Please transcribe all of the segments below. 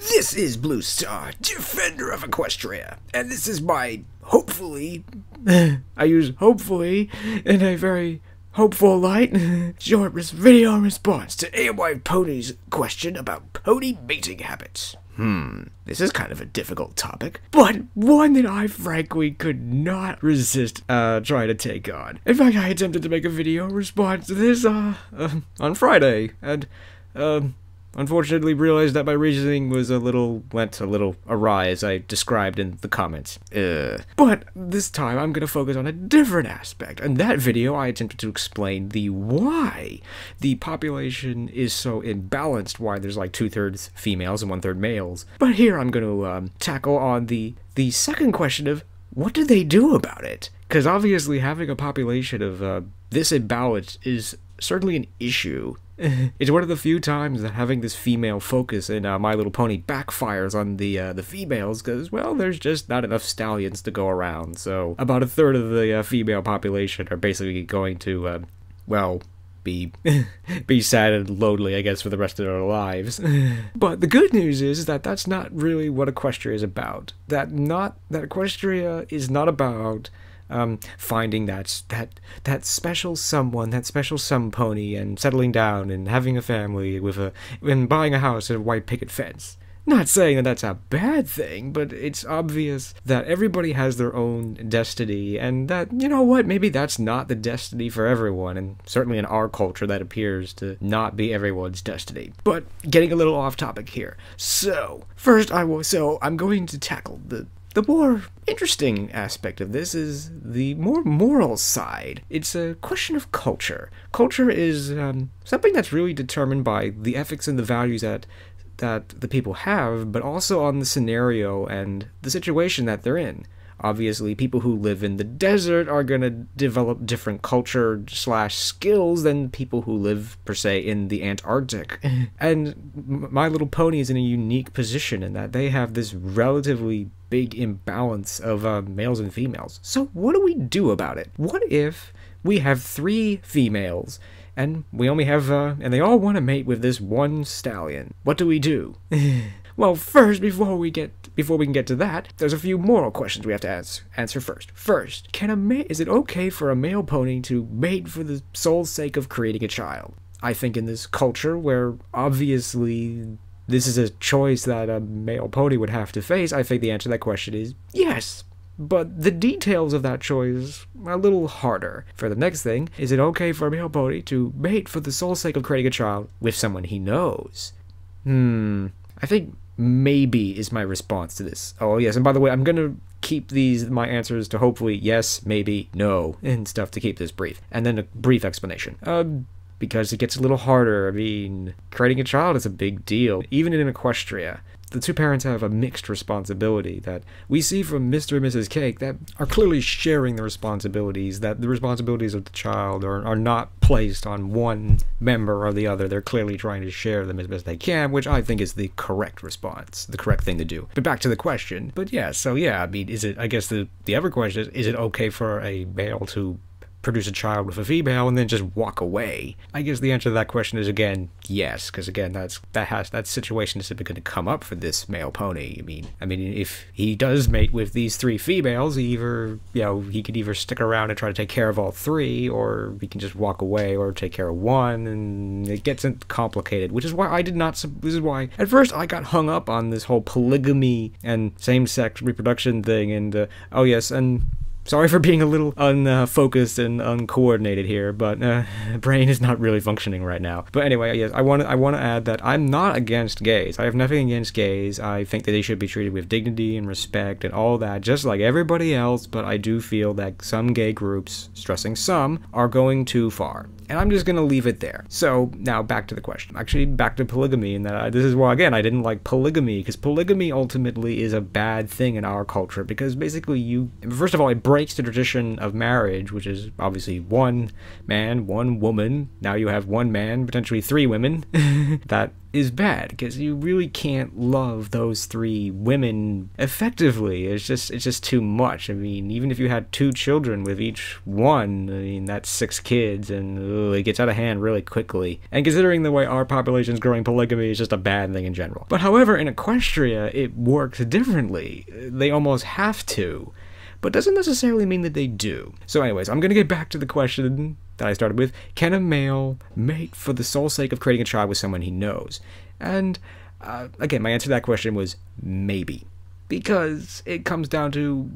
This is Blue Star, Defender of Equestria, and this is my, hopefully, I use hopefully in a very hopeful light, short video response to AnyPony's question about pony mating habits. This is kind of a difficult topic, but one that I frankly could not resist trying to take on. In fact, I attempted to make a video response to this on Friday, and unfortunately realized that my reasoning was went a little awry, as I described in the comments. But this time I'm gonna focus on a different aspect. In that video, I attempted to explain the why the population is so imbalanced, why there's like 2/3 females and 1/3 males. But here I'm gonna tackle on the second question of what do they do about it? Because obviously having a population of this imbalance is certainly an issue. It's one of the few times that having this female focus in My Little Pony backfires on the females, because, well, there's just not enough stallions to go around. So about 1/3 of the female population are basically going to, well, be sad and lonely, I guess, for the rest of their lives. But the good news is that that's not really what Equestria is about. That Equestria is not about finding that special someone, that special some pony, and settling down and having a family and buying a house and a white picket fence. Not saying that that's a bad thing, but it's obvious that everybody has their own destiny, and that, you know what, maybe that's not the destiny for everyone, and certainly in our culture that appears to not be everyone's destiny. But getting a little off topic here. So, first I'm going to tackle the more interesting aspect of this is the more moral side. It's a question of culture. Culture is something that's really determined by the ethics and the values that the people have, but also on the scenario and the situation that they're in. Obviously, people who live in the desert are going to develop different culture/skills than people who live, per se, in the Antarctic. And My Little Pony is in a unique position in that they have this relatively big imbalance of males and females. So what do we do about it? What if we have 3 females and we only have, and they all want to mate with this one stallion? What do we do? Well, first, before we can get to that, there's a few moral questions we have to answer first. First, is it okay for a male pony to mate for the sole sake of creating a child? I think in this culture where obviously this is a choice that a male pony would have to face, I think the answer to that question is yes. But the details of that choice are a little harder. For the next thing, is it okay for a male pony to mate for the sole sake of creating a child with someone he knows? I think maybe is my response to this. Oh yes, and by the way, I'm gonna keep my answers to hopefully yes, maybe, no, and stuff to keep this brief. And then a brief explanation. Because it gets a little harder. I mean, creating a child is a big deal. Even in Equestria, the 2 parents have a mixed responsibility that we see from Mr. and Mrs. Cake that are clearly sharing the responsibilities, that the responsibilities of the child are not placed on one member or the other. They're clearly trying to share them as best they can, which I think is the correct response, the correct thing to do. But back to the question. But yeah, so yeah, I mean, I guess the other question is it okay for a male to produce a child with a female and then just walk away? I guess the answer to that question is, again, yes, because again, that situation is simply going to come up for this male pony. I mean, if he does mate with these 3 females, he could either stick around and try to take care of all 3, or he can just walk away or take care of 1, and it gets complicated, which is why this is why at first I got hung up on this whole polygamy and same-sex reproduction thing, and oh yes, and sorry for being a little unfocused and uncoordinated here, but brain is not really functioning right now. But anyway, yes, I want to add that I'm not against gays. I have nothing against gays. I think that they should be treated with dignity and respect and all that, just like everybody else, but I do feel that some gay groups, stressing some, are going too far. And I'm just going to leave it there. So, now back to the question. Actually, back to polygamy, and this is why, again, I didn't like polygamy, because polygamy ultimately is a bad thing in our culture, because basically first of all, it breaks breaks the tradition of marriage, which is obviously one man, one woman. Now you have one man, potentially 3 women. That is bad, because you really can't love those 3 women effectively. It's just too much. I mean, even if you had 2 children with each one, I mean, that's 6 kids, and it gets out of hand really quickly. And considering the way our population is growing, polygamy is just a bad thing in general. But however, in Equestria, it works differently. They almost have to, but doesn't necessarily mean that they do. So anyways, I'm gonna get back to the question that I started with. Can a male mate for the sole sake of creating a child with someone he knows? And again, my answer to that question was maybe, because it comes down to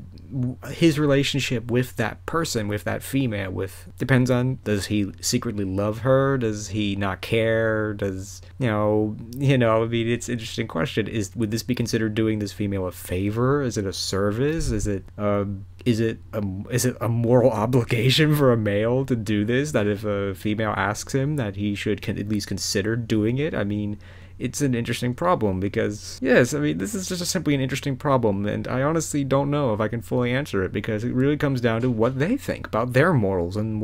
his relationship with that person, with that female. Depends on, does he secretly love her? Does he not care? Does I mean, it's an interesting question. Would this be considered doing this female a favor? Is it a service? Is it a moral obligation for a male to do this? That if a female asks him, that he should at least consider doing it? I mean, it's an interesting problem, because, yes, I mean, this is just simply an interesting problem, and I honestly don't know if I can fully answer it, because it really comes down to what they think about their morals and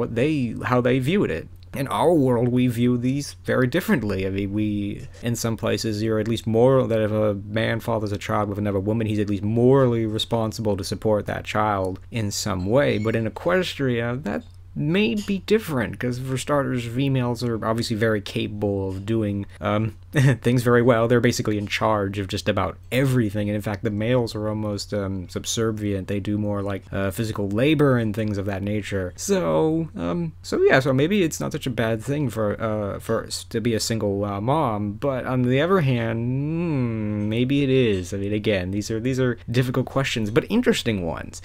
how they viewed it. In our world, we view these very differently. I mean, in some places, you're at least moral, that if a man fathers a child with another woman, he's at least morally responsible to support that child in some way. But in Equestria, that may be different, because for starters, females are obviously very capable of doing things very well. They're basically in charge of just about everything, and in fact the males are almost subservient. They do more like physical labor and things of that nature. So maybe it's not such a bad thing for to be a single mom, but on the other hand, maybe it is. I mean, again, these are difficult questions, but interesting ones.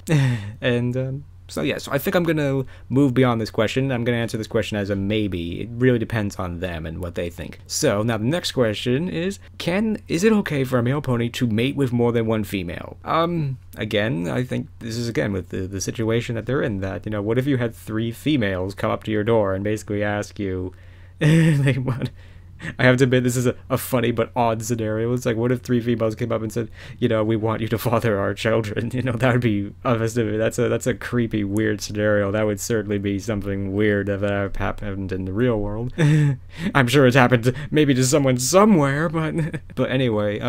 And so I think I'm going to move beyond this question. I'm going to answer this question as a maybe. It really depends on them and what they think. So now the next question is it okay for a male pony to mate with more than one female? Again, I think this is with the situation that they're in, that, what if you had 3 females come up to your door and basically ask you, I have to admit, this is a funny but odd scenario. It's like, what if 3 females came up and said, we want you to father our children? That would be, that's a creepy, weird scenario. That would certainly be something weird if that happened in the real world. I'm sure it's happened maybe to someone somewhere, but anyway,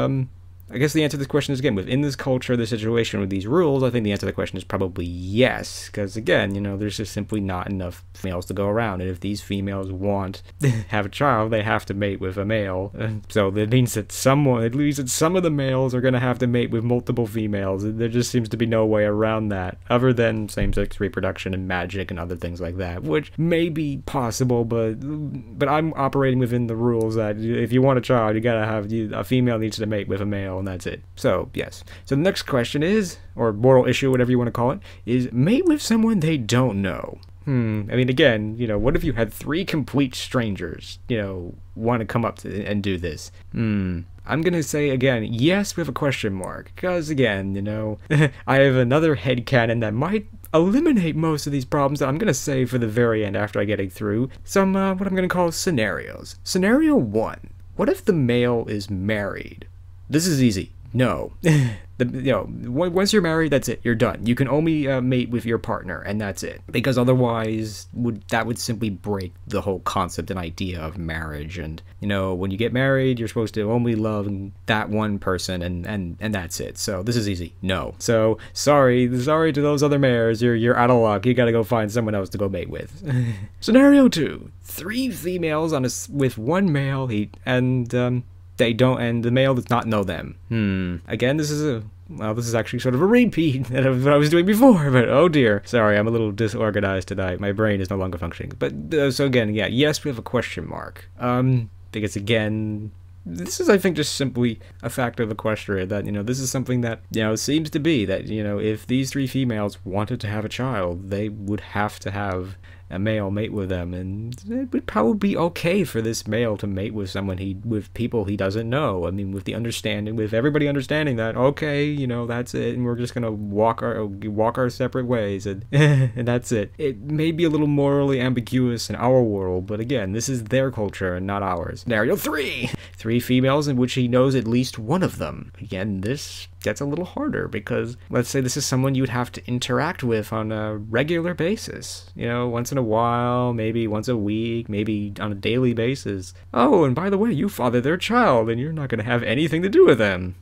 I guess the answer to this question is, within this culture, the situation with these rules, I think the answer to the question is probably yes. Because, again, there's just simply not enough females to go around. And if these females want to have a child, they have to mate with a male. So that means that some of the males are going to have to mate with multiple females. There just seems to be no way around that, other than same-sex reproduction and magic and other things like that, which may be possible, but I'm operating within the rules that if you want a child, you gotta have, a female needs to mate with a male, and that's it. So, yes. So the next question is, or moral issue, whatever you want to call it, is mate with someone they don't know. I mean, again, what if you had 3 complete strangers, want to come up and do this? I'm gonna say, again, yes with a question mark, because, again, I have another headcanon that might eliminate most of these problems that I'm gonna say for the very end after I get through some, what I'm gonna call scenarios. Scenario 1. What if the male is married? This is easy. No. Once you're married, that's it. You're done. You can only mate with your partner, and that's it. Because otherwise, that would simply break the whole concept and idea of marriage. And, when you get married, you're supposed to only love that one person, and that's it. So this is easy. No. So sorry to those other mares. You're out of luck. You gotta go find someone else to go mate with. Scenario 2. 3 females with 1 male, they don't, and the male does not know them. Again, this is actually sort of a repeat of what I was doing before, but oh dear. Sorry, I'm a little disorganized tonight. My brain is no longer functioning. But, so again, yeah, yes, we have a question mark. Because again, this is, I think, just simply a fact of Equestria, that, this is something that, seems to be that, if these 3 females wanted to have a child, they would have to have a male mate with them, and it would probably be okay for this male to mate with with people he doesn't know. I mean, with everybody understanding that, okay, you know, that's it, and we're just gonna walk our separate ways, and and that's it. It may be a little morally ambiguous in our world, but again, this is their culture and not ours. Scenario 3: 3 females in which he knows at least one of them. Again, this gets a little harder because let's say this is someone you would have to interact with on a regular basis. You know, once in a while, maybe once a week, maybe on a daily basis. Oh, and by the way, you father their child, and you're not going to have anything to do with them.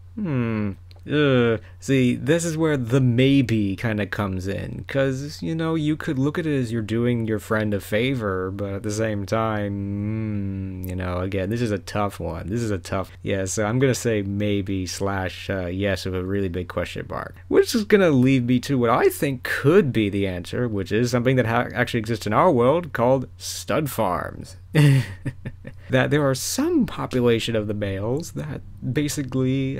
See, this is where the maybe kind of comes in, because, you know, you could look at it as you're doing your friend a favor, but at the same time, you know, again, this is a tough one. Yeah, so I'm gonna say maybe / yes with a really big question mark, which is gonna lead me to what I think could be the answer, which is something that actually exists in our world called stud farms. That there are some population of the males that basically,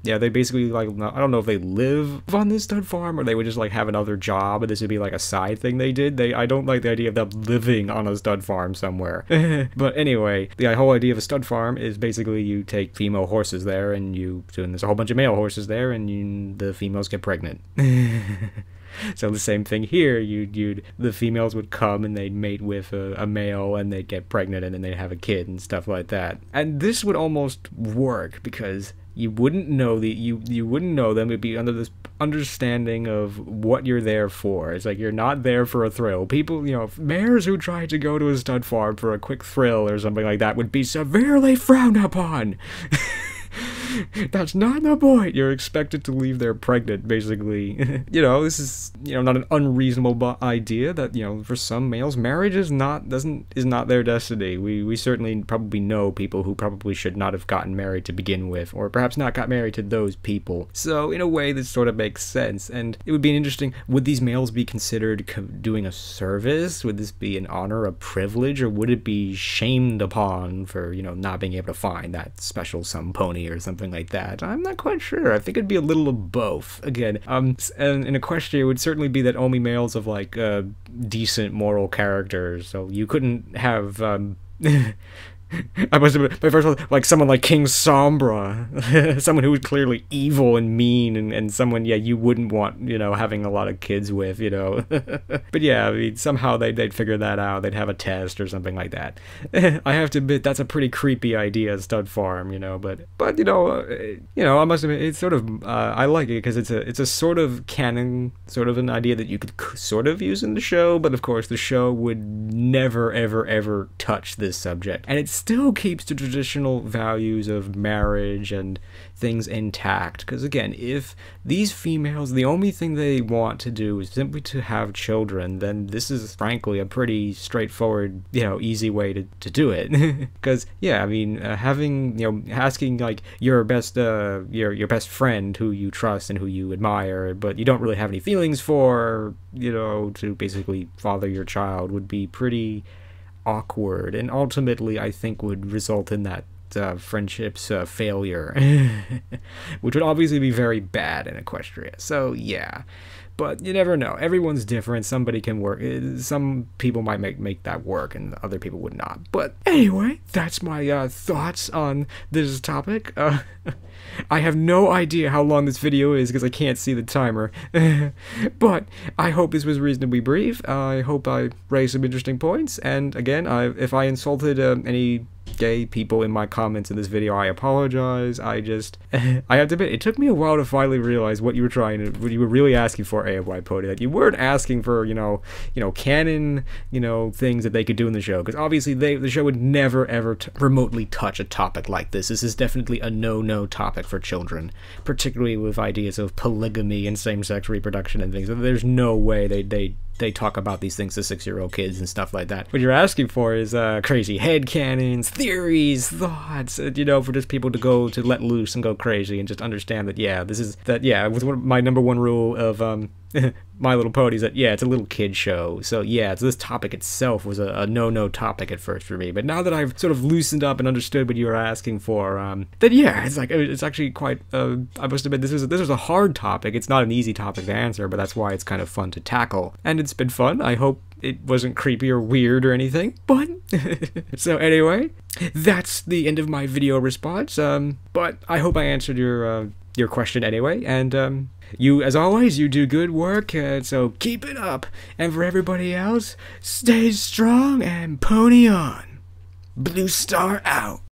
they basically, like, I don't know if they live on this stud farm or they would just like have another job and this would be like a side thing they did. I don't like the idea of them living on a stud farm somewhere. But anyway, the whole idea of a stud farm is basically you take female horses there and there's a whole bunch of male horses there and the females get pregnant. So the same thing here, the females would come and they'd mate with a male and they'd get pregnant and then they'd have a kid and stuff like that. And this would almost work because you wouldn't know you wouldn't know them. It'd be under this understanding of what you're there for. It's like you're not there for a thrill. People, you know, mares who try to go to a stud farm for a quick thrill or something like that would be severely frowned upon. That's not the point. You're expected to leave there pregnant, basically. You know, this is, you know, not an unreasonable idea that, you know, for some males, marriage is not their destiny. We certainly probably know people who probably should not have gotten married to begin with, or perhaps not got married to those people. So in a way, this sort of makes sense. And it would be interesting, would these males be considered doing a service? Would this be an honor, a privilege, or would it be shamed upon for, you know, not being able to find that special some pony or something like that? I'm not quite sure. I think it'd be a little of both. Again, and in a question, it would certainly be that only males of like decent moral characters. So you couldn't have I must have been, first of all, like someone like King Sombra, someone who was clearly evil and mean, and someone, yeah, you wouldn't want, you know, having a lot of kids with, you know. But yeah, I mean, somehow they'd figure that out. They'd have a test or something like that. I have to admit, that's a pretty creepy idea, stud farm, you know. But you know, I must admit, it's sort of I like it because it's a sort of canon, sort of an idea that you could sort of use in the show, but of course the show would never ever touch this subject, and it's still keeps the traditional values of marriage and things intact. Because again, if these females, the only thing they want to do is simply to have children, then this is frankly a pretty straightforward, you know, easy way to do it. Because yeah, I mean, having, you know, asking like your best friend who you trust and who you admire, but you don't really have any feelings for, you know, to basically father your child would be pretty awkward, and ultimately I think would result in that friendship's failure, which would obviously be very bad in Equestria. So yeah, but you never know. Everyone's different. Somebody can work. Some people might make that work, and other people would not. But anyway, that's my thoughts on this topic. I have no idea how long this video is because I can't see the timer. But I hope this was reasonably brief. I hope I raised some interesting points. And again, if I insulted any gay people in my comments in this video, I apologize. I have to admit, it took me a while to finally realize what you were really asking for, AnyPony. Like, you weren't asking for, you know, canon, you know, things that they could do in the show, because obviously the show would never ever remotely touch a topic like this. This is definitely a no topic for children, particularly with ideas of polygamy and same-sex reproduction and things. There's no way they talk about these things to 6-year-old kids and stuff like that. What you're asking for is crazy headcanons, theories, thoughts, you know, for just people to let loose and go crazy and just understand that, yeah, with my number one rule of My Little Pony is that, yeah, it's a little kid show. So yeah, this topic itself was a no topic at first for me. But now that I've sort of loosened up and understood what you were asking for, then yeah, it's actually quite, I must admit, this was a hard topic. It's not an easy topic to answer, but that's why it's kind of fun to tackle. And it's been fun. I hope it wasn't creepy or weird or anything, but so anyway, that's the end of my video response. But I hope I answered your question anyway, and you, as always, you do good work, so keep it up. And for everybody else, stay strong and pony on. Blue Star out.